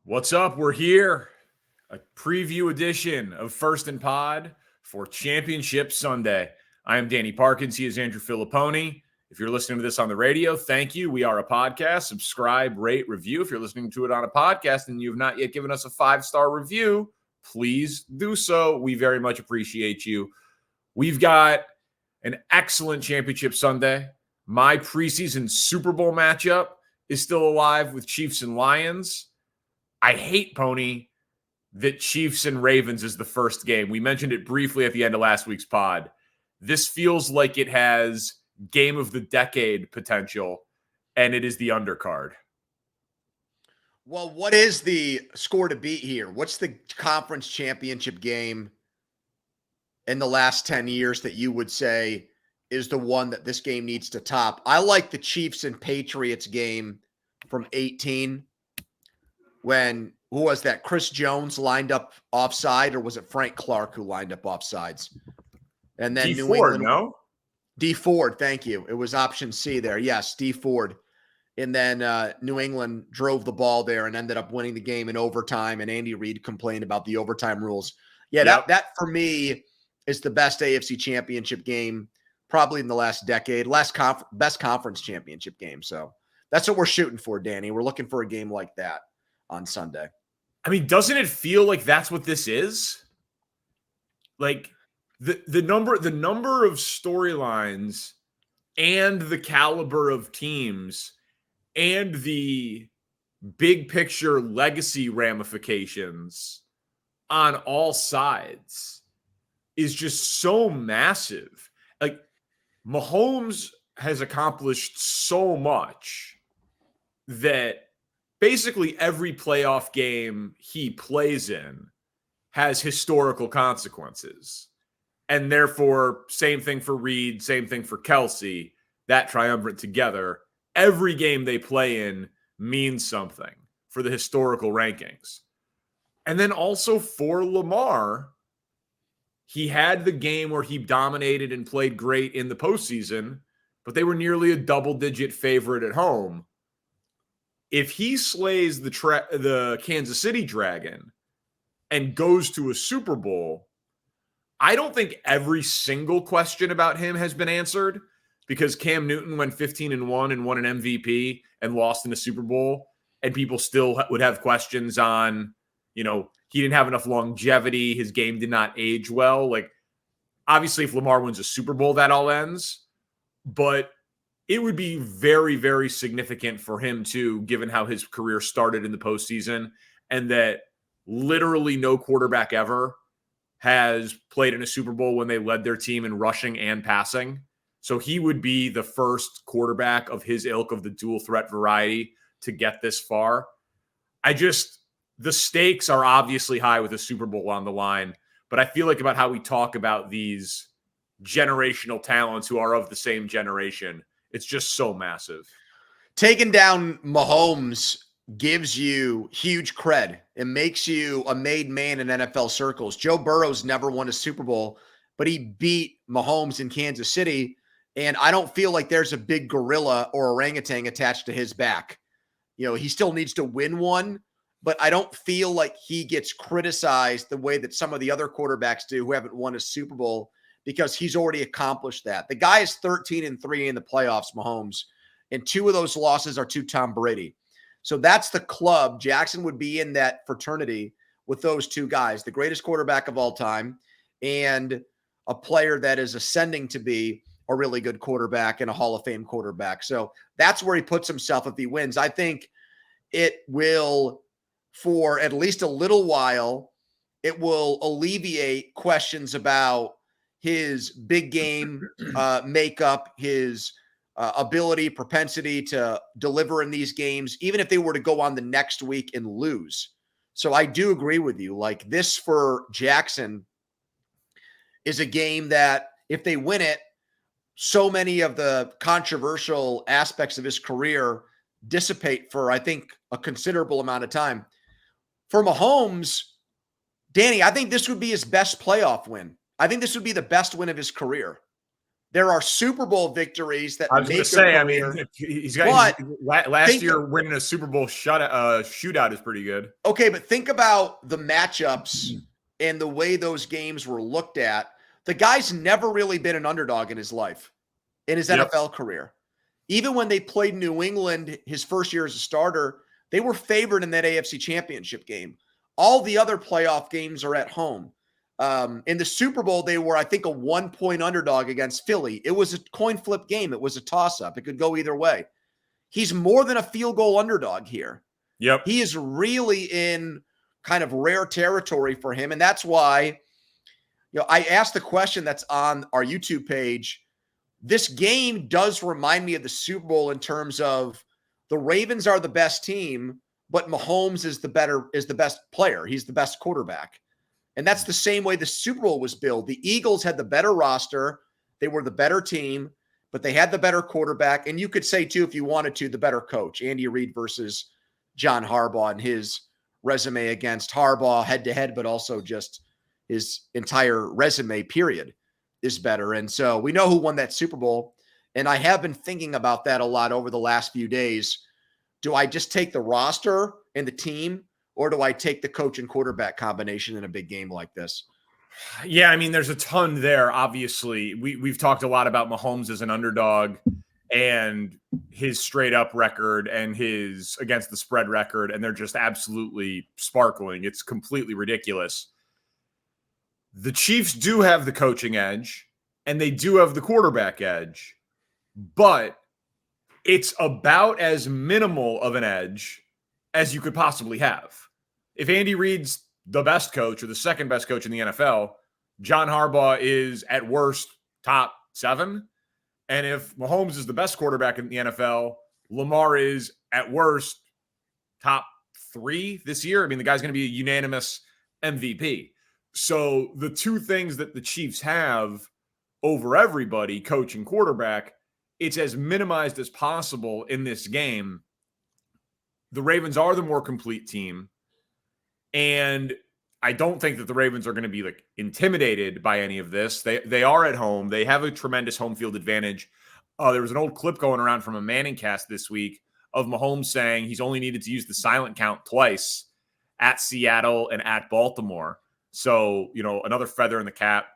What's up? We're here. A preview edition of First and Pod for Championship Sunday. I am Danny Parkins. He is Andrew Fillipponi. If you're listening to this on the radio, thank you. We are a podcast. Subscribe, rate, review. If you're listening to it on a podcast and you have not yet given us a 5-star review, please do so. We very much appreciate you. We've got an excellent Championship Sunday. My preseason Super Bowl matchup is still alive with Chiefs and Lions. I hate, Poni, that Chiefs and Ravens is the first game. We mentioned it briefly at the end of last week's pod. This feels like it has game of the decade potential, and it is the undercard. Well, what is the score to beat here? What's the conference championship game in the last 10 years that you would say is the one that this game needs to top? I like the Chiefs and Patriots game from 18 when, who was that? Chris Jones lined up offside, or was it Frank Clark who lined up offsides? And then New England. No? D Ford, thank you. It was option C there. Yes, D Ford. And then New England drove the ball there and ended up winning the game in overtime. And Andy Reid complained about the overtime rules. Yeah, Yep. that for me is the best AFC championship game probably in the last decade, best conference championship game. So that's what we're shooting for, Danny. We're looking for a game like that on Sunday. I mean, doesn't it feel like that's what this is? Like the number of storylines and the caliber of teams and the big picture legacy ramifications on all sides is just so massive. Like, Mahomes has accomplished so much that basically every playoff game he plays in has historical consequences. And therefore, same thing for Reid, same thing for Kelce, that triumvirate together. Every game they play in means something for the historical rankings. And then also for Lamar, he had the game where he dominated and played great in the postseason, but they were nearly a double-digit favorite at home. If he slays the Kansas City Dragon and goes to a Super Bowl, I don't think every single question about him has been answered, because Cam Newton went 15-1 and won an MVP and lost in a Super Bowl, and people still would have questions on, he didn't have enough longevity. His game did not age well. Like, obviously, if Lamar wins a Super Bowl, that all ends. But it would be very, very significant for him, too, given how his career started in the postseason, and that literally no quarterback ever has played in a Super Bowl when they led their team in rushing and passing. So he would be the first quarterback of his ilk, of the dual threat variety, to get this far. The stakes are obviously high with a Super Bowl on the line, but I feel like about how we talk about these generational talents who are of the same generation, it's just so massive. Taking down Mahomes gives you huge cred. It makes you a made man in NFL circles. Joe Burrow's never won a Super Bowl, but he beat Mahomes in Kansas City, and I don't feel like there's a big gorilla or orangutan attached to his back. He still needs to win one, but I don't feel like he gets criticized the way that some of the other quarterbacks do who haven't won a Super Bowl, because he's already accomplished that. The guy is 13-3 in the playoffs, Mahomes, and 2 of those losses are to Tom Brady. So that's the club. Jackson would be in that fraternity with those 2 guys, the greatest quarterback of all time and a player that is ascending to be a really good quarterback and a Hall of Fame quarterback. So that's where he puts himself if he wins. I think it will, for at least a little while, it will alleviate questions about his big game makeup, his ability, propensity to deliver in these games, even if they were to go on the next week and lose. So I do agree with you. Like, this for Jackson is a game that if they win it, so many of the controversial aspects of his career dissipate for, I think, a considerable amount of time. For Mahomes, Danny, I think this would be his best playoff win. I think this would be the best win of his career, There are Super Bowl victories that I was going to say, I mean, he's last year winning a Super Bowl shootout is pretty good. Okay, but think about the matchups and the way those games were looked at. The guy's never really been an underdog in his life, in his NFL career. Even when they played New England his first year as a starter, they were favored in that AFC Championship game. All the other playoff games are at home. In the Super Bowl, they were, I think, a 1-point underdog against Philly. It was a coin flip game. It was a toss-up. It could go either way. He's more than a field goal underdog here. Yep. He is really in kind of rare territory for him. And that's why, I asked the question that's on our YouTube page. This game does remind me of the Super Bowl in terms of the Ravens are the best team, but Mahomes is the best player. He's the best quarterback. And that's the same way the Super Bowl was built. The Eagles had the better roster. They were the better team, but they had the better quarterback. And you could say, too, if you wanted to, the better coach. Andy Reid versus John Harbaugh and his resume against Harbaugh head-to-head, but also just his entire resume, period, is better. And so we know who won that Super Bowl. And I have been thinking about that a lot over the last few days. Do I just take the roster and the team, or do I take the coach and quarterback combination in a big game like this? Yeah, I mean, there's a ton there, obviously. We've talked a lot about Mahomes as an underdog and his straight-up record and his against the spread record, and they're just absolutely sparkling. It's completely ridiculous. The Chiefs do have the coaching edge, and they do have the quarterback edge, but it's about as minimal of an edge as you could possibly have. If Andy Reid's the best coach or the second best coach in the NFL, John Harbaugh is at worst top 7. And if Mahomes is the best quarterback in the NFL, Lamar is at worst top 3 this year. I mean, the guy's going to be a unanimous MVP. So the two things that the Chiefs have over everybody, coach and quarterback, it's as minimized as possible in this game. The Ravens are the more complete team. And I don't think that the Ravens are going to be like intimidated by any of this. They are at home. They have a tremendous home field advantage. There was an old clip going around from a Manning cast this week of Mahomes saying he's only needed to use the silent count twice at Seattle and at Baltimore. So, another feather in the cap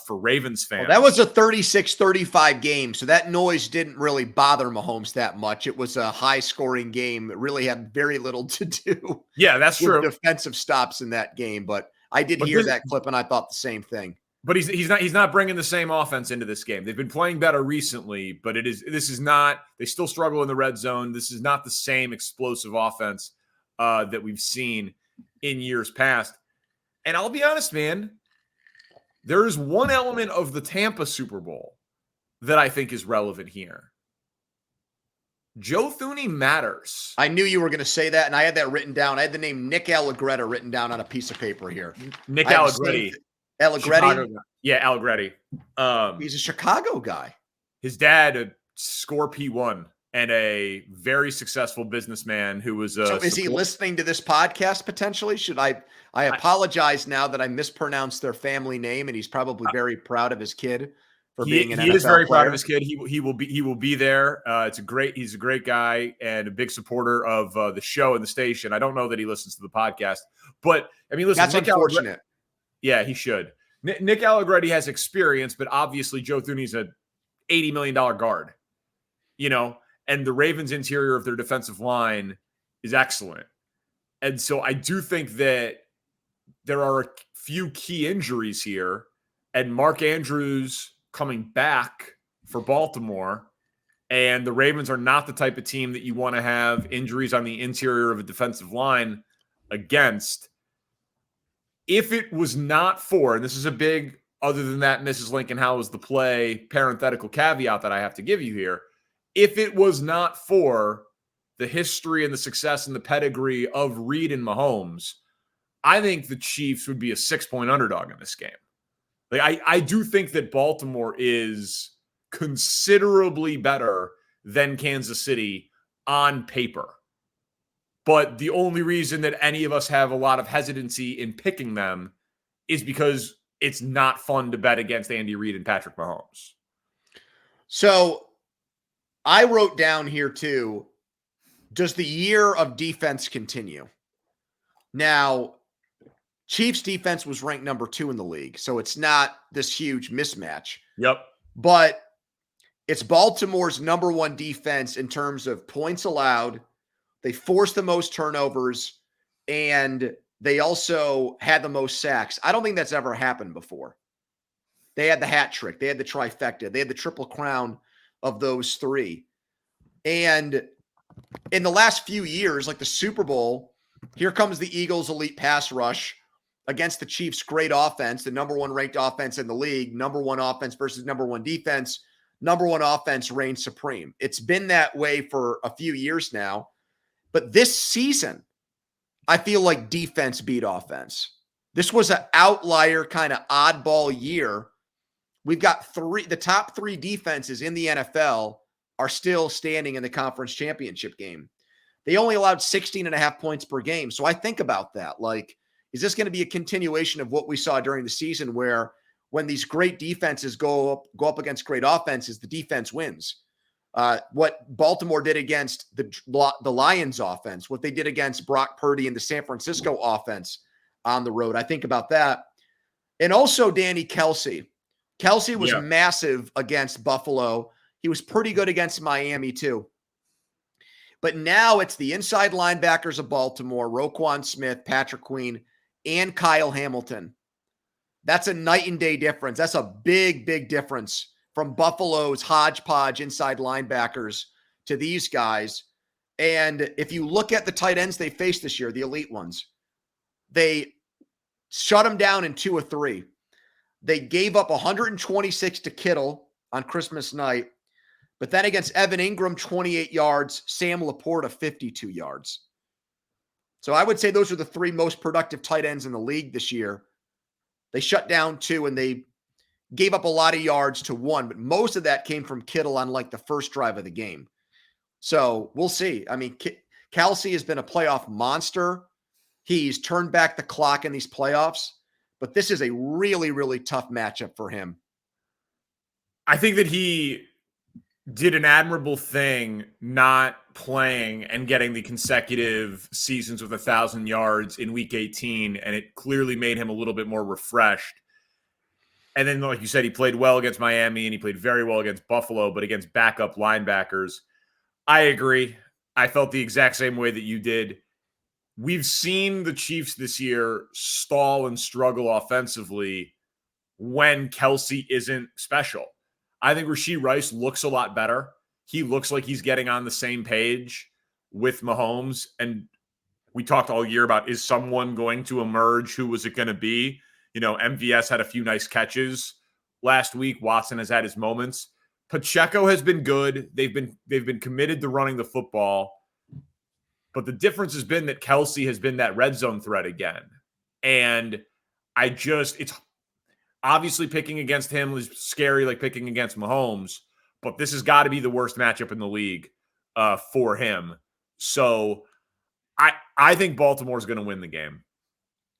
for Ravens fans. Well, that was a 36-35 game, so that noise didn't really bother Mahomes that much. It was a high-scoring game. It really had very little to do. Yeah, that's true. Defensive stops in that game, but I did hear that clip, and I thought the same thing. But he's not bringing the same offense into this game. They've been playing better recently, but this is not. They still struggle in the red zone. This is not the same explosive offense that we've seen in years past. And I'll be honest, man. There is one element of the Tampa Super Bowl that I think is relevant here. Joe Thuney matters. I knew you were going to say that, and I had that written down. I had the name Nick Allegretti written down on a piece of paper here. Nick Allegretti. Allegretti? Yeah, Allegretti. He's a Chicago guy. His dad, a score P1 and a very successful businessman who was So is he listening to this podcast potentially? I apologize now that I mispronounced their family name, and he's probably very proud of his kid for being an NFL player. He is very proud of his kid. He will be there. He's a great guy and a big supporter of the show and the station. I don't know that he listens to the podcast, but I mean, listen, that's unfortunate. Yeah, he should. Nick Allegretti has experience, but obviously Joe Thuney's a $80 million guard, and the Ravens' interior of their defensive line is excellent. And so I do think that there are a few key injuries here, and Mark Andrews coming back for Baltimore, and the Ravens are not the type of team that you want to have injuries on the interior of a defensive line against. If it was not for, and this is a big, other than that, Mrs. Lincoln, how was the play, parenthetical caveat that I have to give you here. If it was not for the history and the success and the pedigree of Reid and Mahomes, I think the Chiefs would be a 6-point underdog in this game. Like I do think that Baltimore is considerably better than Kansas City on paper. But the only reason that any of us have a lot of hesitancy in picking them is because it's not fun to bet against Andy Reid and Patrick Mahomes. So I wrote down here too, does the year of defense continue? Now, Chiefs defense was ranked number 2 in the league, so it's not this huge mismatch. Yep. But it's Baltimore's number 1 defense in terms of points allowed. They forced the most turnovers, and they also had the most sacks. I don't think that's ever happened before. They had the hat trick. They had the trifecta. They had the triple crown of those 3. And in the last few years, like the Super Bowl, here comes the Eagles' elite pass rush against the Chiefs' great offense, the number 1 ranked offense in the league, number 1 offense versus number 1 defense. Number 1 offense reigns supreme. It's been that way for a few years now. But this season, I feel like defense beat offense. This was an outlier kind of oddball year. We've got the top 3 defenses in the NFL are still standing in the conference championship game. They only allowed 16.5 points per game. So I think about that. Like, is this going to be a continuation of what we saw during the season where when these great defenses go up against great offenses, the defense wins? What Baltimore did against the Lions offense, what they did against Brock Purdy and the San Francisco offense on the road. I think about that. And also Danny Kelce. Kelce was massive against Buffalo. He was pretty good against Miami too. But now it's the inside linebackers of Baltimore, Roquan Smith, Patrick Queen, and Kyle Hamilton. That's a night and day difference. That's a big, big difference from Buffalo's hodgepodge inside linebackers to these guys. And if you look at the tight ends they faced this year, the elite ones, they shut them down in 2 or 3. They gave up 126 to Kittle on Christmas night. But then against Evan Ingram, 28 yards, Sam Laporta, 52 yards. So I would say those are the 3 most productive tight ends in the league this year. They shut down 2 and they gave up a lot of yards to 1, but most of that came from Kittle on like the first drive of the game. So we'll see. I mean, Kelce has been a playoff monster. He's turned back the clock in these playoffs, but this is a really, really tough matchup for him. I think that he did an admirable thing not playing and getting the consecutive seasons with 1,000 yards in week 18, and it clearly made him a little bit more refreshed. And then, like you said, he played well against Miami and he played very well against Buffalo, but against backup linebackers. I agree. I felt the exact same way that you did. We've seen the Chiefs this year stall and struggle offensively when Kelce isn't special. I think Rashee Rice looks a lot better. He looks like he's getting on the same page with Mahomes. And we talked all year about, is someone going to emerge? Who was it going to be? You know, MVS had a few nice catches last week. Watson has had his moments. Pacheco has been good. They've been committed to running the football. But the difference has been that Kelce has been that red zone threat again. And it's obviously picking against him is scary, like picking against Mahomes, but this has got to be the worst matchup in the league for him. So I think Baltimore's going to win the game.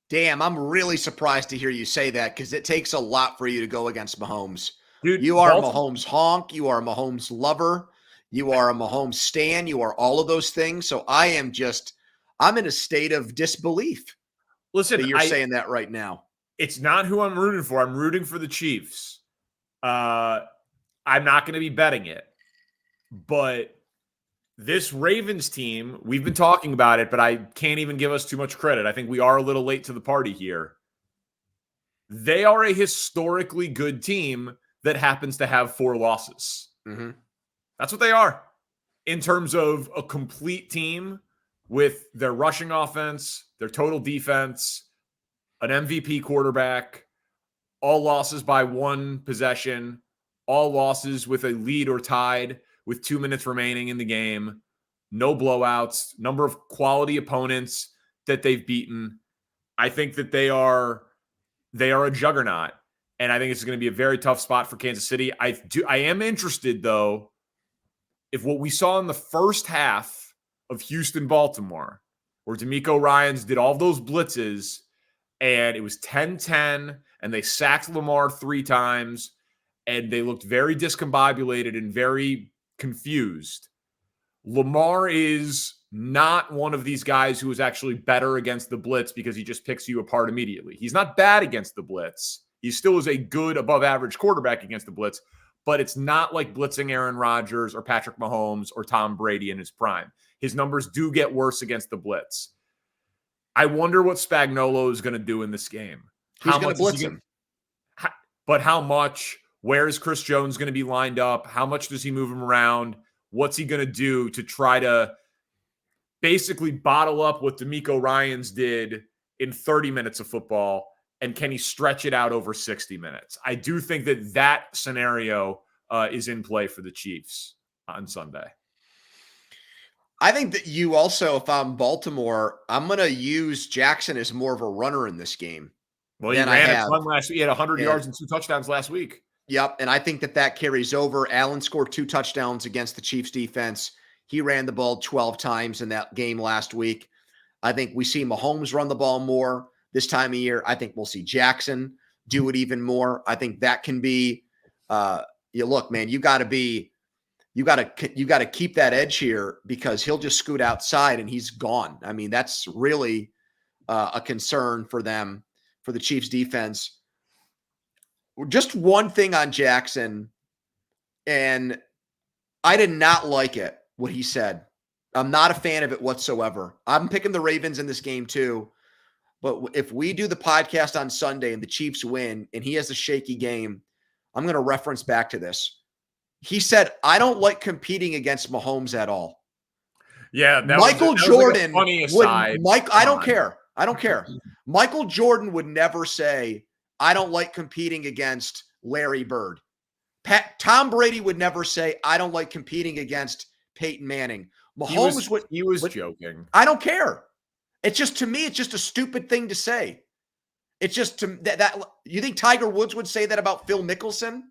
Damn, I'm really surprised to hear you say that because it takes a lot for you to go against Mahomes. Dude, you are a Mahomes honk. You are a Mahomes lover. You are a Mahomes stan. You are all of those things. So I'm in a state of disbelief. Listen, that you're saying that right now. It's not who I'm rooting for. I'm rooting for the Chiefs. I'm not going to be betting it. But this Ravens team, we've been talking about it, but I can't even give us too much credit. I think we are a little late to the party here. They are a historically good team that happens to have 4 losses. Mm-hmm. That's what they are in terms of a complete team with their rushing offense, their total defense, an MVP quarterback, all losses by 1 possession, all losses with a lead or tied with 2 minutes remaining in the game, no blowouts, number of quality opponents that they've beaten. I think that they are a juggernaut, and I think it's going to be a very tough spot for Kansas City. I am interested, though, if what we saw in the first half of Houston-Baltimore, where DeMeco Ryans did all those blitzes, and it was 10-10, and they sacked Lamar 3 times, and they looked very discombobulated and very confused. Lamar is not one of these guys who is actually better against the blitz because he just picks you apart immediately. He's not bad against the blitz. He still is a good above average quarterback against the blitz, but it's not like blitzing Aaron Rodgers or Patrick Mahomes or Tom Brady in his prime. His numbers do get worse against the blitz. I wonder what Spagnuolo is going to do in this game. He's going to blitz him. But how much? Where is Chris Jones going to be lined up? How much does he move him around? What's he going to do to try to basically bottle up what DeMeco Ryans did in 30 minutes of football? And can he stretch it out over 60 minutes? I do think that scenario is in play for the Chiefs on Sunday. I think that you also, if I'm Baltimore, I'm going to use Jackson as more of a runner in this game. Well, he ran a ton last week. He had 100 yards and 2 touchdowns last week. Yep, and I think that carries over. Allen scored 2 touchdowns against the Chiefs defense. He ran the ball 12 times in that game last week. I think we see Mahomes run the ball more this time of year. I think we'll see Jackson do it even more. I think that can be look, man, you got to keep that edge here because he'll just scoot outside and he's gone. I mean, that's really a concern for them, for the Chiefs defense. Just one thing on Jackson, and I did not like it, what he said. I'm not a fan of it whatsoever. I'm picking the Ravens in this game too. But if we do the podcast on Sunday and the Chiefs win and he has a shaky game, I'm going to reference back to this. He said, I don't like competing against Mahomes at all. Yeah. Michael Jordan was like a funny aside. I don't care. I don't care. Michael Jordan would never say, I don't like competing against Larry Bird. Tom Brady would never say, I don't like competing against Peyton Manning. Mahomes he was joking. I don't care. It's just, to me, it's just a stupid thing to say. It's just that you think Tiger Woods would say that about Phil Mickelson?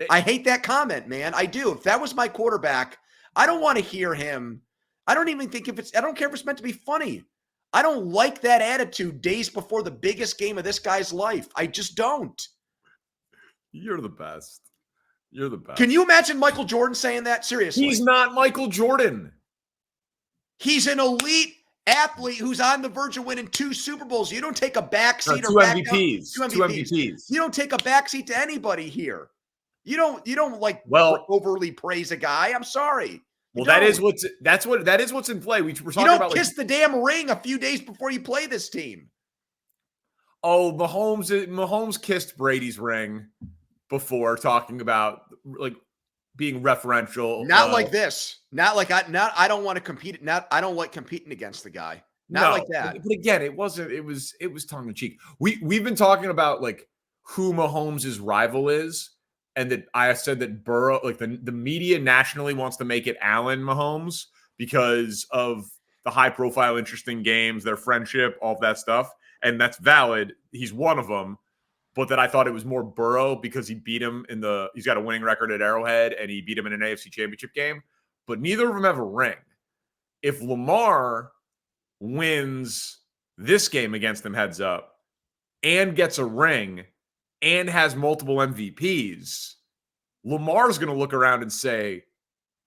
I hate that comment, man. I do. If that was my quarterback, I don't want to hear him. I don't even think I don't care if it's meant to be funny. I don't like that attitude days before the biggest game of this guy's life. I just don't. You're the best. You're the best. Can you imagine Michael Jordan saying that? Seriously. He's not Michael Jordan. He's an elite athlete who's on the verge of winning 2 Super Bowls. You don't take a backseat or back MVPs. Two MVPs. You don't take a backseat to anybody here. You don't like overly praise a guy. I'm sorry. Well, that is what's in play. We were talking about kiss the damn ring a few days before you play this team. Oh, Mahomes kissed Brady's ring before, talking about like being referential. Not like this. Not like I don't want to compete. I don't like competing against the guy. Not like that. But again, it was tongue in cheek. We've been talking about like who Mahomes' rival is. And that I said that Burrow, like the media nationally wants to make it Allen Mahomes because of the high profile, interesting games, their friendship, all of that stuff. And that's valid. He's one of them. But that I thought it was more Burrow because he beat him he's got a winning record at Arrowhead and he beat him in an AFC Championship game. But neither of them have a ring. If Lamar wins this game against them heads up and gets a ring and has multiple MVPs, Lamar's going to look around and say,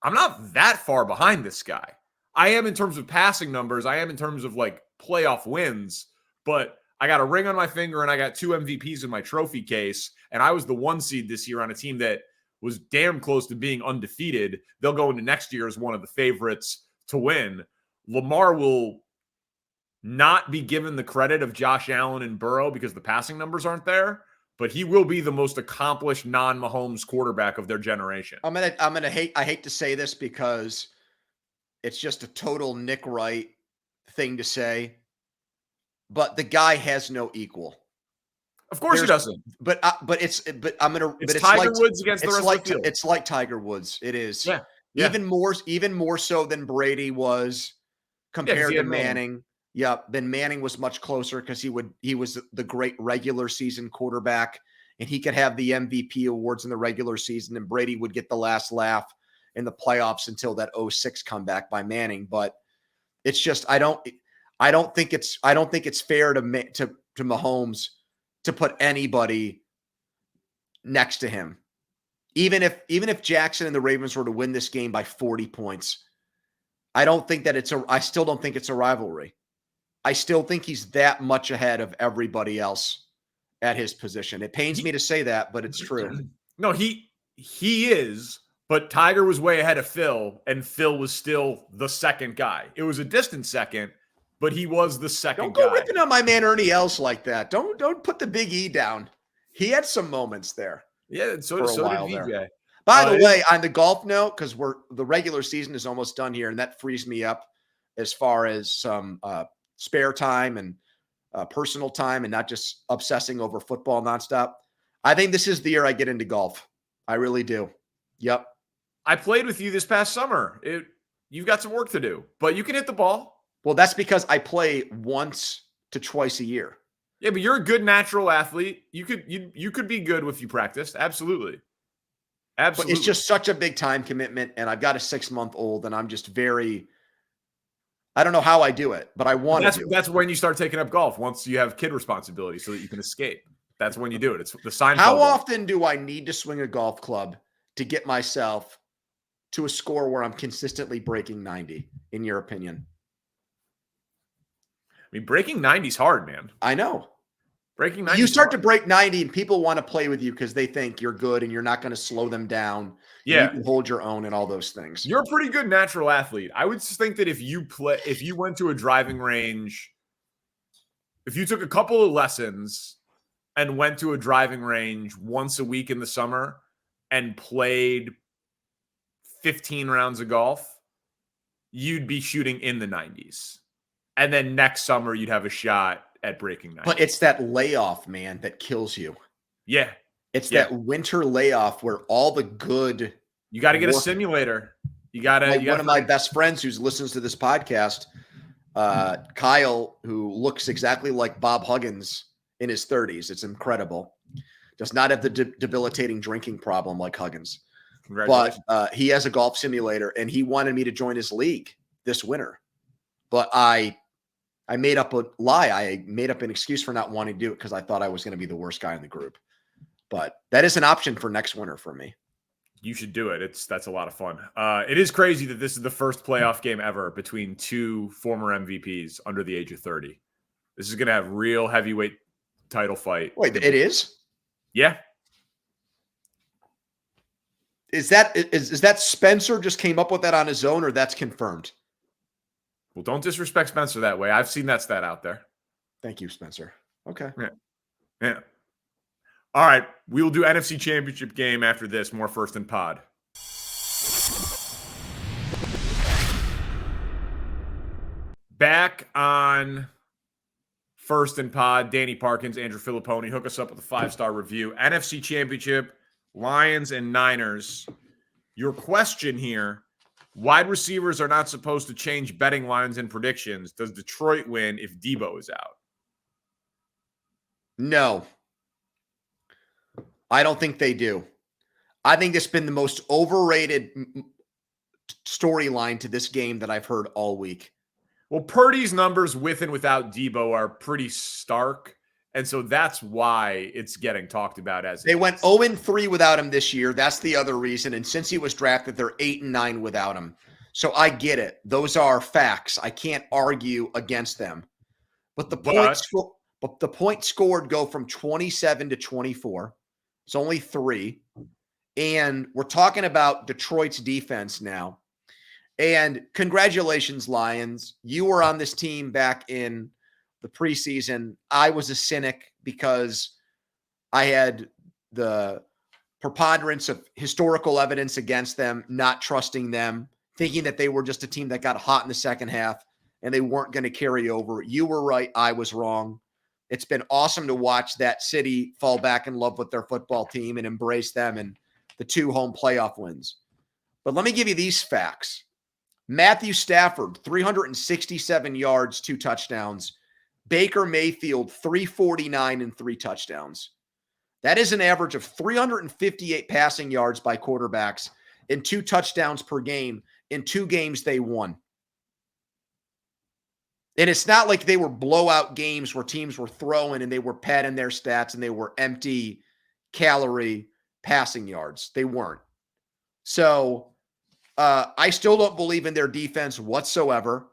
I'm not that far behind this guy. I am in terms of passing numbers. I am in terms of like playoff wins, but I got a ring on my finger and I got 2 MVPs in my trophy case. And I was the 1 seed this year on a team that was damn close to being undefeated. They'll go into next year as one of the favorites to win. Lamar will not be given the credit of Josh Allen and Burrow because the passing numbers aren't there. But he will be the most accomplished non-Mahomes quarterback of their generation. I hate to say this because it's just a total Nick Wright thing to say, but the guy has no equal. Of course he doesn't. But it's Tiger Woods against the rest of the field. It's like Tiger Woods. It is. Yeah. Even more so than Brady was compared to Manning. Yeah, then Manning was much closer because he was the great regular season quarterback, and he could have the MVP awards in the regular season, and Brady would get the last laugh in the playoffs until that 06 comeback by Manning. But it's just I don't think it's fair to Mahomes to put anybody next to him. Even if Jackson and the Ravens were to win this game by 40 points, I still don't think it's a rivalry. I still think he's that much ahead of everybody else at his position. It pains me to say that, but it's true. No, he is, but Tiger was way ahead of Phil, and Phil was still the second guy. It was a distant second, but he was the second guy. Don't go ripping on my man Ernie Els like that. Don't put the big E down. He had some moments there. Yeah, so did VJ. By the way, on the golf note, because the regular season is almost done here, and that frees me up as far as some spare time and personal time and not just obsessing over football nonstop. I think this is the year I get into golf. I really do. Yep. I played with you this past summer. You've got some work to do, but you can hit the ball. Well, that's because I play once to twice a year. Yeah, but you're a good natural athlete. You could be good if you practiced. Absolutely. But it's just such a big time commitment, and I've got a 6-month-old, and I'm just I don't know how I do it, but I want to do it. That's when you start taking up golf, once you have kid responsibility so that you can escape. That's when you do it. It's the sign. How often do I need to swing a golf club to get myself to a score where I'm consistently breaking 90, in your opinion? I mean, breaking 90 is hard, man. I know. Breaking 90. You start to break 90 and people want to play with you because they think you're good and you're not going to slow them down. Yeah. You can hold your own and all those things. You're a pretty good natural athlete. I would just think that if you went to a driving range, if you took a couple of lessons and went to a driving range once a week in the summer and played 15 rounds of golf, you'd be shooting in the 90s. And then next summer, you'd have a shot at breaking 90. But it's that layoff, man, that kills you. Yeah. It's that winter layoff where all the good. You got to get a simulator. One of my best friends who listens to this podcast, Kyle, who looks exactly like Bob Huggins in his 30s. It's incredible. Does not have the debilitating drinking problem like Huggins. But he has a golf simulator, and he wanted me to join his league this winter. But I made up a lie. I made up an excuse for not wanting to do it because I thought I was going to be the worst guy in the group. But that is an option for next winter for me. You should do it. That's a lot of fun. It is crazy that this is the first playoff game ever between two former MVPs under the age of 30. This is going to have real heavyweight title fight. Wait, it is? Yeah. Is that Spencer just came up with that on his own, or that's confirmed? Well, don't disrespect Spencer that way. I've seen that stat out there. Thank you, Spencer. Okay. Yeah. All right. We will do NFC Championship game after this. More First and Pod. Back on First and Pod, Danny Parkins, Andrew Fillipponi. Hook us up with a 5-star review. NFC Championship, Lions and Niners. Your question here: wide receivers are not supposed to change betting lines and predictions. Does Detroit win if Deebo is out? No. I don't think they do. I think it's been the most overrated storyline to this game that I've heard all week. Well, Purdy's numbers with and without Deebo are pretty stark, and so that's why it's getting talked about as they went 0-3 without him this year. That's the other reason. And since he was drafted, they're 8-9 without him. So I get it. Those are facts. I can't argue against them. But the points scored go from 27 to 24. It's only 3. And we're talking about Detroit's defense now. And congratulations, Lions. You were on this team back in the preseason. I was a cynic because I had the preponderance of historical evidence against them, not trusting them, thinking that they were just a team that got hot in the second half and they weren't going to carry over. You were right. I was wrong. It's been awesome to watch that city fall back in love with their football team and embrace them and the 2 home playoff wins. But let me give you these facts. Matthew Stafford, 367 yards, 2 touchdowns. Baker Mayfield, 349 and 3 touchdowns. That is an average of 358 passing yards by quarterbacks and 2 touchdowns per game in 2 games they won. And it's not like they were blowout games where teams were throwing and they were padding their stats and they were empty calorie passing yards. They weren't. So I still don't believe in their defense whatsoever.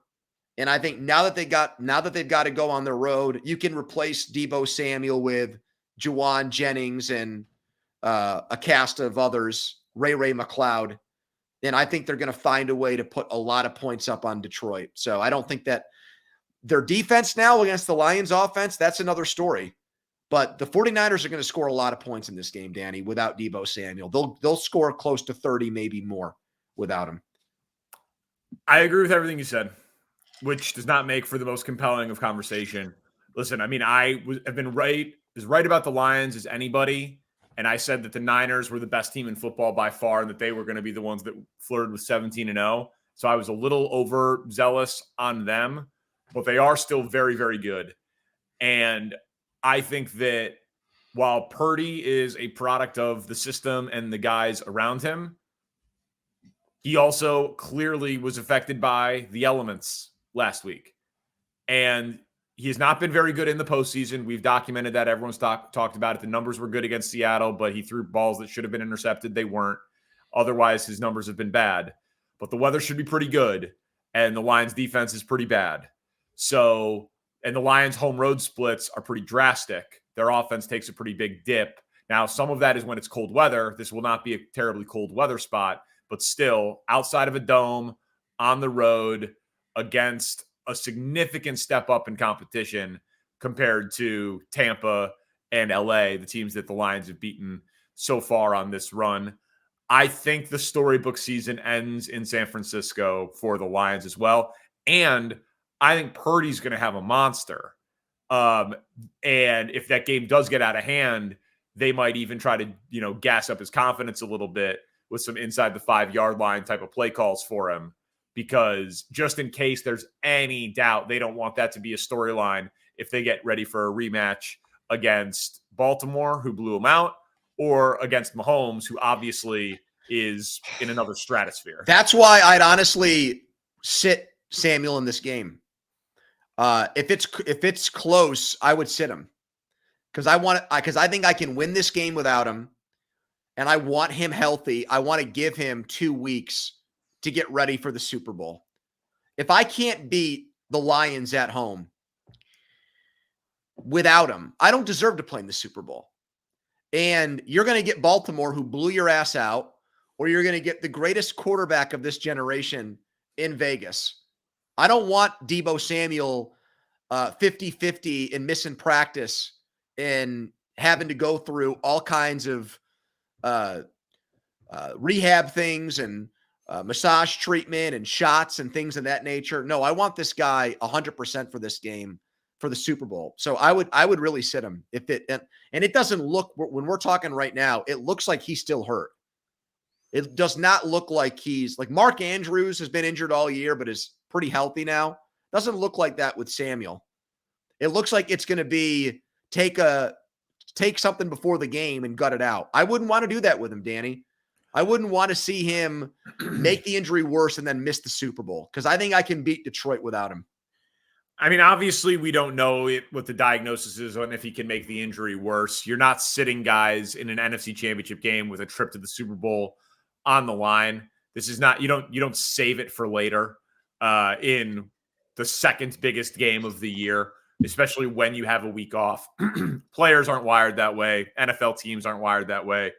And I think now that they've got to go on the road, you can replace Deebo Samuel with Juwan Jennings and a cast of others, Ray McLeod. And I think they're going to find a way to put a lot of points up on Detroit. So I don't think that their defense now against the Lions offense, that's another story. But the 49ers are going to score a lot of points in this game, Danny, without Deebo Samuel. They'll score close to 30, maybe more without him. I agree with everything you said, which does not make for the most compelling of conversation. Listen, I mean, have been as right about the Lions as anybody. And I said that the Niners were the best team in football by far and that they were going to be the ones that flirted with 17-0. So I was a little overzealous on them, but they are still very, very good. And I think that while Purdy is a product of the system and the guys around him, he also clearly was affected by the elements last week. And he has not been very good in the postseason. We've documented that. Everyone's talked about it. The numbers were good against Seattle, but he threw balls that should have been intercepted. They weren't. Otherwise, his numbers have been bad. But the weather should be pretty good, and the Lions' defense is pretty bad. So, and the Lions' home road splits are pretty drastic. Their offense takes a pretty big dip. Now, some of that is when it's cold weather. This will not be a terribly cold weather spot, but still, outside of a dome, on the road, against a significant step up in competition compared to Tampa and LA, the teams that the Lions have beaten so far on this run. I think the storybook season ends in San Francisco for the Lions as well. And I think Purdy's going to have a monster. And if that game does get out of hand, they might even try to, gas up his confidence a little bit with some inside the 5-yard line type of play calls for him. Because just in case there's any doubt, they don't want that to be a storyline if they get ready for a rematch against Baltimore, who blew them out, or against Mahomes, who obviously is in another stratosphere. That's why I'd honestly sit Samuel in this game. If it's close, I would sit him because I think I can win this game without him, and I want him healthy. I want to give him 2 weeks to get ready for the Super Bowl. If I can't beat the Lions at home without him, I don't deserve to play in the Super Bowl. And you're going to get Baltimore, who blew your ass out, or you're going to get the greatest quarterback of this generation in Vegas. I don't want Deebo Samuel 50-50 and missing practice and having to go through all kinds of rehab things and massage treatment and shots and things of that nature. No, I want this guy 100% for this game, for the Super Bowl. So I would really sit him if it, and it doesn't look, when we're talking right now, it looks like he's still hurt. It does not look like he's like Mark Andrews has been injured all year, but is pretty healthy now. Doesn't look like that with Samuel. It looks like it's going to be take something before the game and gut it out. I wouldn't want to do that with him, Danny. I wouldn't want to see him make the injury worse and then miss the Super Bowl because I think I can beat Detroit without him. I mean, obviously, we don't know what the diagnosis is on if he can make the injury worse. You're not sitting guys in an NFC Championship game with a trip to the Super Bowl on the line. This is not, you don't save it for later in the second biggest game of the year, especially when you have a week off. Players aren't wired that way. NFL teams aren't wired that way.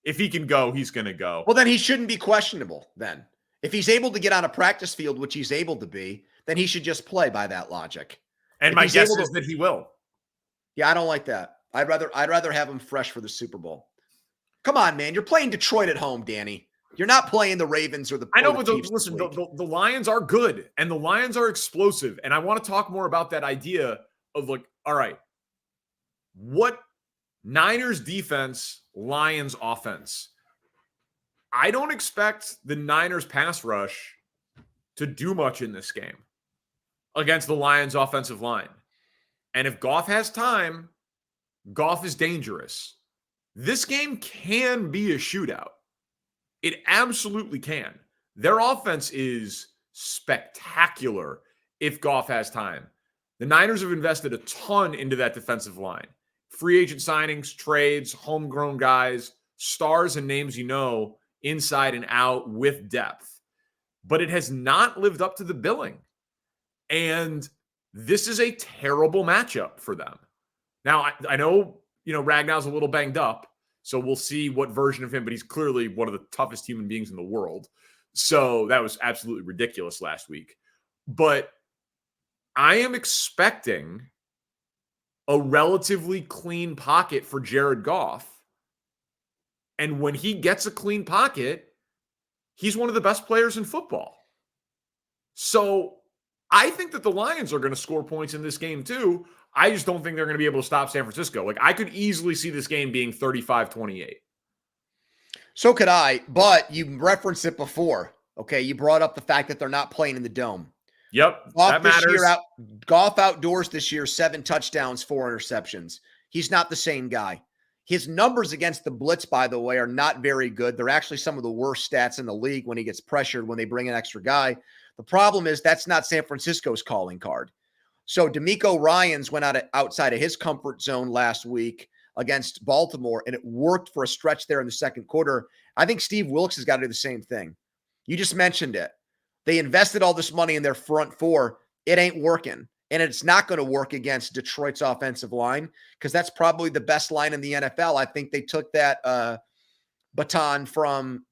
If he can go, he's going to go. Well, then he shouldn't be questionable then. If he's able to get on a practice field, which he's able to be, then he should just play by that logic. And my guess is that he will. Yeah, I don't like that. I'd rather have him fresh for the Super Bowl. Come on, man. You're playing Detroit at home, Danny. You're not playing the Ravens or the I know, but listen, the Lions are good, and the Lions are explosive. And I want to talk more about that idea of like, all right, what Niners defense, Lions offense. I don't expect the Niners pass rush to do much in this game against the Lions offensive line. And if Goff has time, Goff is dangerous. This game can be a shootout. It absolutely can. Their offense is spectacular if Goff has time. The Niners have invested a ton into that defensive line. Free agent signings, trades, homegrown guys, stars and names inside and out with depth, but it has not lived up to the billing. And this is a terrible matchup for them. Now, I know, Ragnow's a little banged up, so we'll see what version of him, but he's clearly one of the toughest human beings in the world. So that was absolutely ridiculous last week. But I am expecting a relatively clean pocket for Jared Goff. And when he gets a clean pocket, he's one of the best players in football. So I think that the Lions are going to score points in this game too. I just don't think they're going to be able to stop San Francisco. Like, I could easily see this game being 35-28. So could I, but you referenced it before. Okay, you brought up the fact that they're not playing in the dome. Yep, that matters. Goff outdoors this year, 7 touchdowns, 4 interceptions. He's not the same guy. His numbers against the blitz, by the way, are not very good. They're actually some of the worst stats in the league when he gets pressured, when they bring an extra guy. The problem is that's not San Francisco's calling card. So DeMeco Ryans went outside of his comfort zone last week against Baltimore, and it worked for a stretch there in the second quarter. I think Steve Wilkes has got to do the same thing. You just mentioned it. They invested all this money in their front four. It ain't working. And it's not going to work against Detroit's offensive line because that's probably the best line in the NFL. I think they took that baton from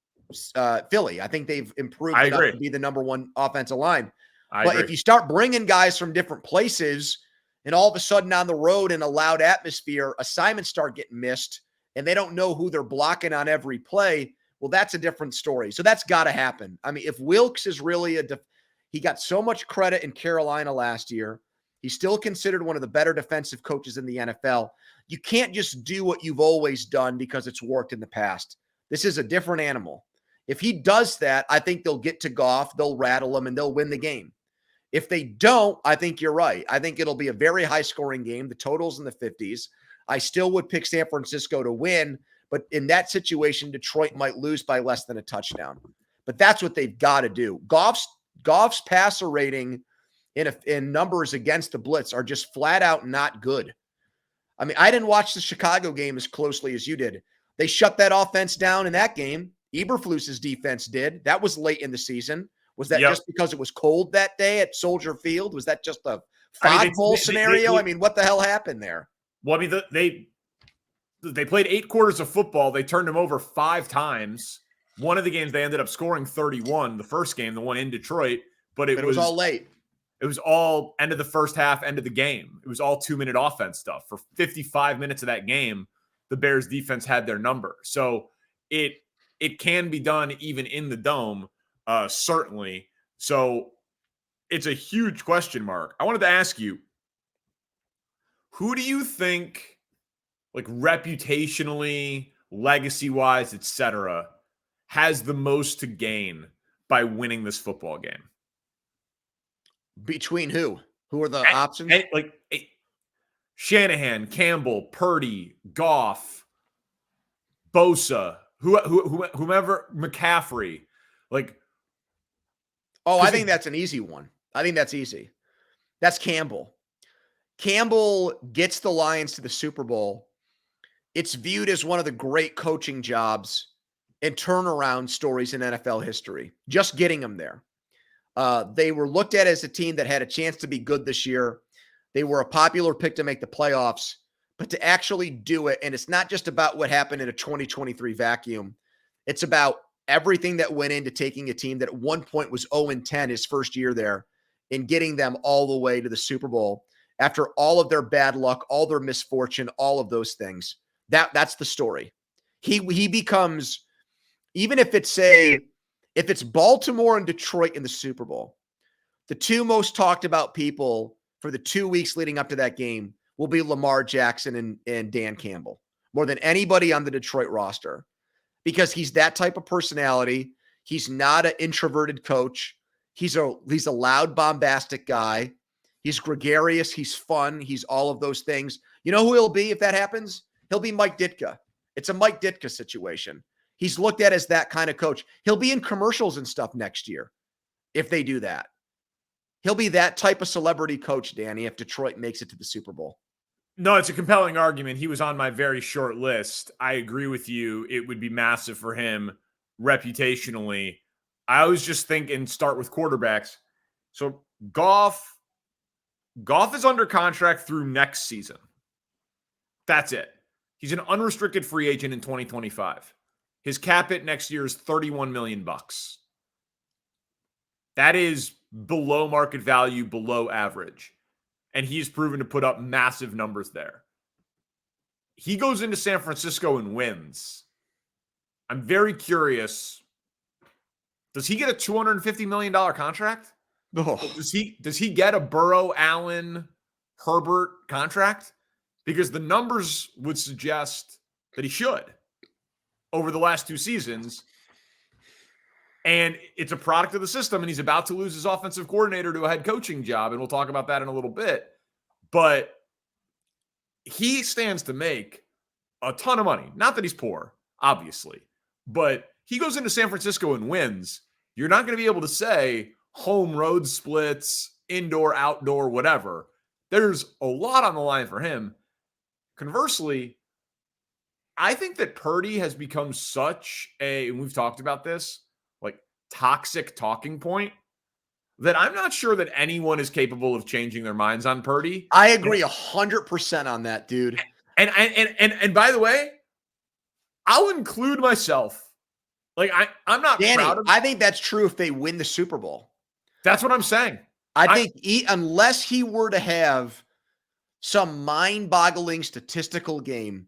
Philly. I think they've improved enough to be the number one offensive line. But if you start bringing guys from different places and all of a sudden on the road in a loud atmosphere, assignments start getting missed and they don't know who they're blocking on every play, well, that's a different story. So that's got to happen. I mean, if Wilkes is really he got so much credit in Carolina last year. He's still considered one of the better defensive coaches in the NFL. You can't just do what you've always done because it's worked in the past. This is a different animal. If he does that, I think they'll get to Goff, they'll rattle him, and they'll win the game. If they don't, I think you're right. I think it'll be a very high-scoring game. The total's in the 50s. I still would pick San Francisco to win, but in that situation, Detroit might lose by less than a touchdown. But that's what they've got to do. Goff's passer rating in numbers against the blitz are just flat out not good. I mean, I didn't watch the Chicago game as closely as you did. They shut that offense down in that game. Eberflus's defense did. That was late in the season. Was that just because it was cold that day at Soldier Field? Was that just a fog bowl scenario? I mean, what the hell happened there? Well, I mean, they played 8 quarters of football. They turned them over 5 times. One of the games they ended up scoring 31. The first game, the one in Detroit, but it was all late. It was all end of the first half, end of the game. It was all 2-minute offense stuff. For 55 minutes of that game, the Bears defense had their number. So it can be done even in the dome, certainly. So it's a huge question mark. I wanted to ask you, who do you think, like reputationally, legacy-wise, etc., has the most to gain by winning this football game? Between who? Who are the options? Shanahan, Campbell, Purdy, Goff, Bosa, whomever, McCaffrey. I think that's an easy one. I think that's easy. That's Campbell. Campbell gets the Lions to the Super Bowl. It's viewed as one of the great coaching jobs and turnaround stories in NFL history. Just getting them there. They were looked at as a team that had a chance to be good this year. They were a popular pick to make the playoffs, but to actually do it, and it's not just about what happened in a 2023 vacuum. It's about everything that went into taking a team that at one point was 0-10 his first year there and getting them all the way to the Super Bowl after all of their bad luck, all their misfortune, all of those things. That's the story. He becomes, even if it's Baltimore and Detroit in the Super Bowl, the two most talked about people for the 2 weeks leading up to that game will be Lamar Jackson and Dan Campbell, more than anybody on the Detroit roster, because he's that type of personality. He's not an introverted coach. He's a loud, bombastic guy. He's gregarious. He's fun. He's all of those things. You know who he'll be if that happens? He'll be Mike Ditka. It's a Mike Ditka situation. He's looked at as that kind of coach. He'll be in commercials and stuff next year if they do that. He'll be that type of celebrity coach, Danny, if Detroit makes it to the Super Bowl. No, it's a compelling argument. He was on my very short list. I agree with you. It would be massive for him reputationally. I was just thinking start with quarterbacks. So Goff is under contract through next season. That's it. He's an unrestricted free agent in 2025. His cap hit next year is $31 million. That is below market value, below average. And he's proven to put up massive numbers there. He goes into San Francisco and wins. I'm very curious. Does he get a $250 million contract? Oh. Does he get a Burrow, Allen, Herbert contract? Because the numbers would suggest that he should over the last 2 seasons. And it's a product of the system, and he's about to lose his offensive coordinator to a head coaching job, and we'll talk about that in a little bit. But he stands to make a ton of money. Not that he's poor, obviously, but he goes into San Francisco and wins. You're not going to be able to say home road splits, indoor, outdoor, whatever. There's a lot on the line for him. Conversely, I think that Purdy has become such and we've talked about this, like toxic talking point, that I'm not sure that anyone is capable of changing their minds on Purdy. I agree 100% on that, dude. And by the way, I'll include myself. Like I'm not Danny, proud of. I think that's true if they win the Super Bowl. That's what I'm saying. I think unless he were to have some mind-boggling statistical game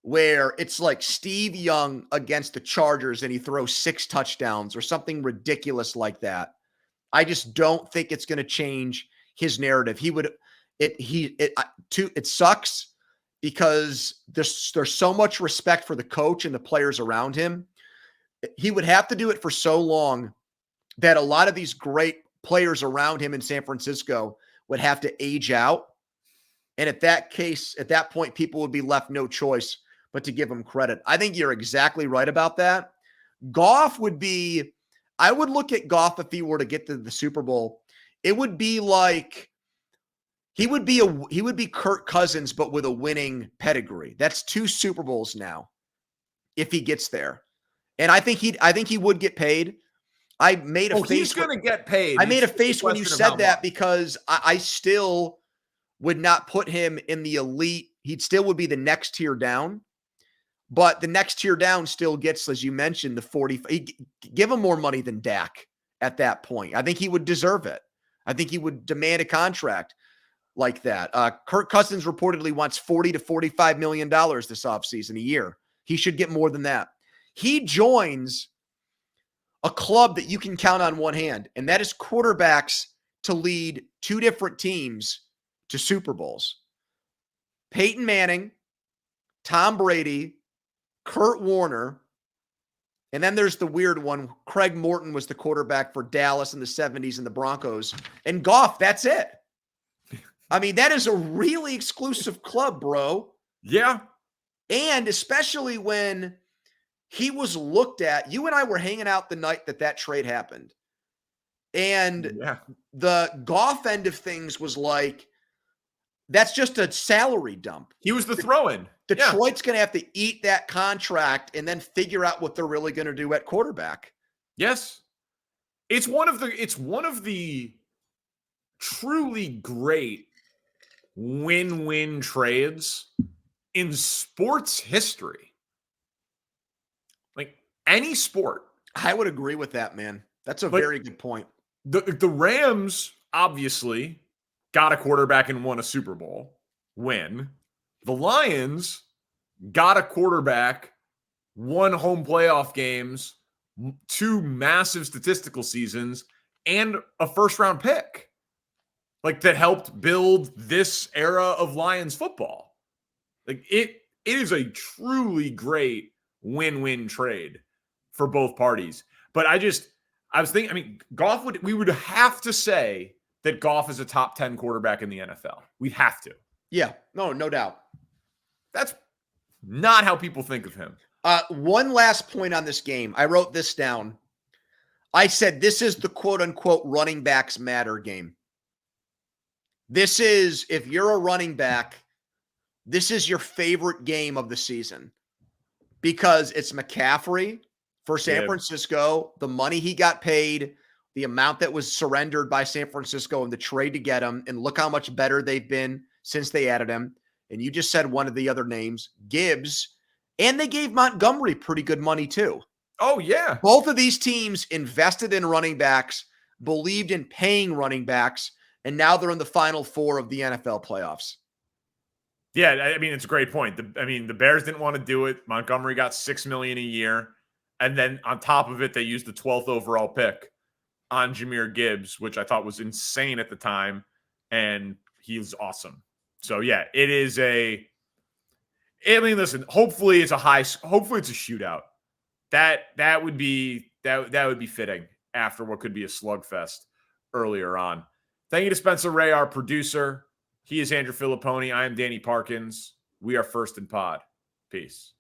where it's like Steve Young against the Chargers and he throws 6 touchdowns or something ridiculous like that, I just don't think it's going to change his narrative. It sucks because there's so much respect for the coach and the players around him. He would have to do it for so long that a lot of these great players around him in San Francisco would have to age out. And at that point, people would be left no choice but to give him credit. I think you're exactly right about that. Goff I would look at Goff if he were to get to the Super Bowl. It would be like he would be Kirk Cousins, but with a winning pedigree. That's 2 Super Bowls now if he gets there. And I think he would get paid. I made a face. He's going to get paid. I made a face when you said that because I still would not put him in the elite. He still would be the next tier down. But the next tier down still gets, as you mentioned, the 40. Give him more money than Dak at that point. I think he would deserve it. I think he would demand a contract like that. Kirk Cousins reportedly wants $40 to $45 million this offseason a year. He should get more than that. He joins a club that you can count on one hand, and that is quarterbacks to lead 2 different teams to Super Bowls. Peyton Manning, Tom Brady, Kurt Warner, and then there's the weird one. Craig Morton was the quarterback for Dallas in the 70s and the Broncos. And Goff, that's it. I mean, that is a really exclusive club, bro. Yeah. And especially when he was looked at, you and I were hanging out the night that trade happened. And the Goff end of things was like, that's just a salary dump. He was the throw-in. Detroit's going to have to eat that contract and then figure out what they're really going to do at quarterback. Yes. It's one of the truly great win-win trades in sports history. Like any sport. I would agree with that, man. That's a very good point. The Rams obviously got a quarterback and won a Super Bowl win. The Lions got a quarterback, won home playoff games, 2 massive statistical seasons, and a first-round pick. Like that helped build this era of Lions football. Like it is a truly great win-win trade for both parties. But I was thinking, Goff we would have to say that Goff is a top 10 quarterback in the NFL. We'd have to. Yeah, no doubt. That's not how people think of him. One last point on this game. I wrote this down. I said, this is the quote unquote running backs matter game. This is, if you're a running back, this is your favorite game of the season because it's McCaffrey for San Francisco, the money he got paid, the amount that was surrendered by San Francisco in the trade to get him, and look how much better they've been since they added him. And you just said one of the other names, Gibbs, and they gave Montgomery pretty good money too. Oh, yeah. Both of these teams invested in running backs, believed in paying running backs, and now they're in the final four of the NFL playoffs. Yeah, I mean, it's a great point. The Bears didn't want to do it. Montgomery got $6 million a year. And then on top of it, they used the 12th overall pick on Jahmyr Gibbs, which I thought was insane at the time. And he was awesome. So, yeah, it is I mean, listen, hopefully it's a shootout. That would be fitting after what could be a slugfest earlier on. Thank you to Spencer Ray, our producer. He is Andrew Fillipponi. I am Danny Parkins. We are First and Pod. Peace.